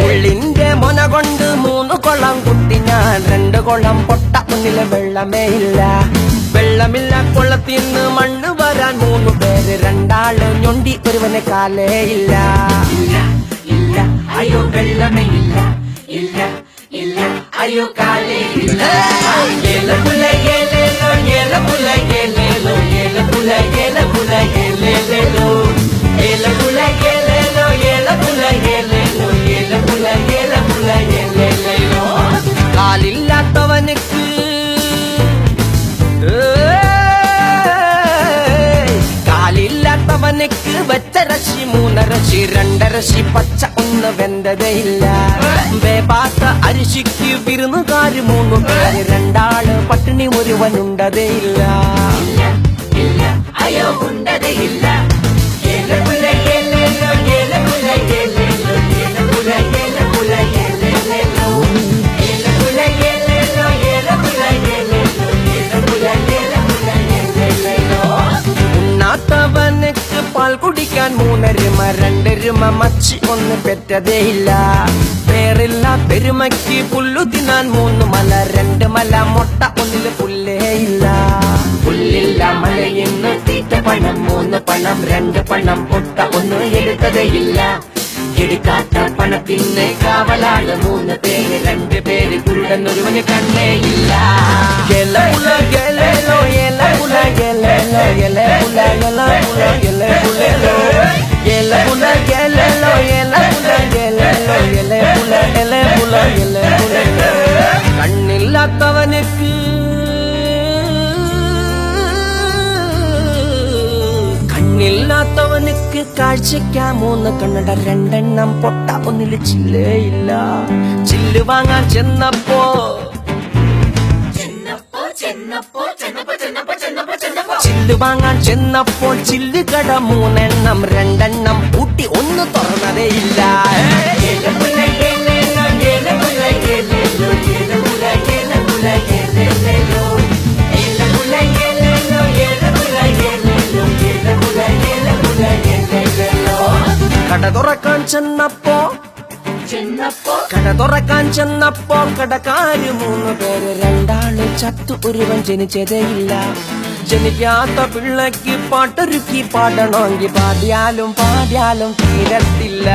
മുള്ളിന്റെ മൊന കൊണ്ട് 3 കൊളം കുത്തി ഞാൻ 2 കൊളം പൊട്ട മുന്നിലെ വെള്ളമേ ഇല്ല. വെള്ളമില്ല കൊള്ളത്തിന്ന് മണ്ണ് വരാൻ 3 പേര്, 2 ആള് ഞൊണ്ടി ഒരുവന് കാലേ ഇല്ല. ഇല്ല അയ്യോ വെള്ളമേ ഇല്ല, ഇല്ല ഇല്ല അയ്യോ കാലേ ഇല്ല. ഏലപുല ഏലേലോ ഏലപുല ഏലേലോ ഏലപുല ഏലപുല ഏലേലോ ഏലപുല ഏലേലോ ഏലപുല ഏലേലോ ഏലപുല ഏലപുല ഏലേലോ. കാലില്ലാത്തവനുക്ക് കാലില്ലാത്തവനുക്ക് വെച്ചരശി 3 രശി 2 രശി പച്ച ഒന്ന് വെന്തതയില്ല. വേപാത്ത അരിശിക്ക് വിരുന്നുകാര് 3 പേര്, 2 ആള് പട്ടിണി ഒരുവനുണ്ടതയില്ല. ഇല്ല അയ്യോ ഉണ്ടതയില്ല. ഏലപുല ഏലേലോ ഏലപുല ഏലേലോ ഏലപുല ഏലപുല ഏലേലോ ഏലപുല ഏലേലോ ഏലപുല ഏലേലോ ഏലപുല ഏലപുല ഏലേലോ. ഉണ്ണാത്തവനുക്ക് പാൽ കുടിക്കാൻ 3 രൂമ 2 രൂമ മച്ചി ഒന്ന് പെറ്റതേയില്ല. പേരില്ല പെരുമയ്ക്ക് പുല്ലു തിന്നാൻ 3 മല 2 മല മൊട്ട ഒന്നില് പുല്ലേ ഇല്ല. പുല്ലില്ല മലയിന്ന് തീറ്റ പണം 3 പണം 2 പണം പൊട്ട ഒന്നും എടുത്തതേയില്ല. എടുക്കാത്ത പണത്തിന് കാവലാണ് 3 പേര്, 2 പേര് കുരുടനൊരുവന് കണ്ണേ ഇല്ല. എലപുല എലേലോ എലപുല എലേലോ എലപുല എലപുല എലപുലോ എലപുല എലേലോ എലപുല എലേലോ എലപുല എലപുല എലപുലോ. കണ്ണില്ലാത്തവനുക്ക് കണ്ണില്ലാത്തവനുക്ക് കാഴ്ചയ്ക്കാൻ 3 കണ്ണട 2 എണ്ണം പൊട്ട ഒന്നില് ചില്ലേ ഇല്ല. ചില്ല് വാങ്ങാൻ ചെന്നപ്പോ ചില്ല് വാങ്ങാൻ ചെന്നപ്പോൾ ചില്ല് കട 3 എണ്ണം 2 എണ്ണം പൂട്ടി ഒന്ന് തുറന്നതേ ഇല്ല. ഏലപുല ഏലേലോ ഏലപുല ഏലേലോ ഏലപുല ഏലപുല ഏലേലോ ഏലപുല ഏലേലോ ഏലപുല ഏലേലോ ഏലപുല ഏലപുല ഏലേലോ. കട തുറക്കാൻ ചെന്നപ്പോ കടക്കാര് 3 പേര്, 2 ആള് ചത്തു ഒരുവൻ ജനിച്ചതേ ഇല്ല. ജനിക്കാത്ത പിള്ളയ്ക്ക് പാട്ടൊരുക്കി പാടണമെങ്കിൽ പാടിയാലും തീരത്തില്ല.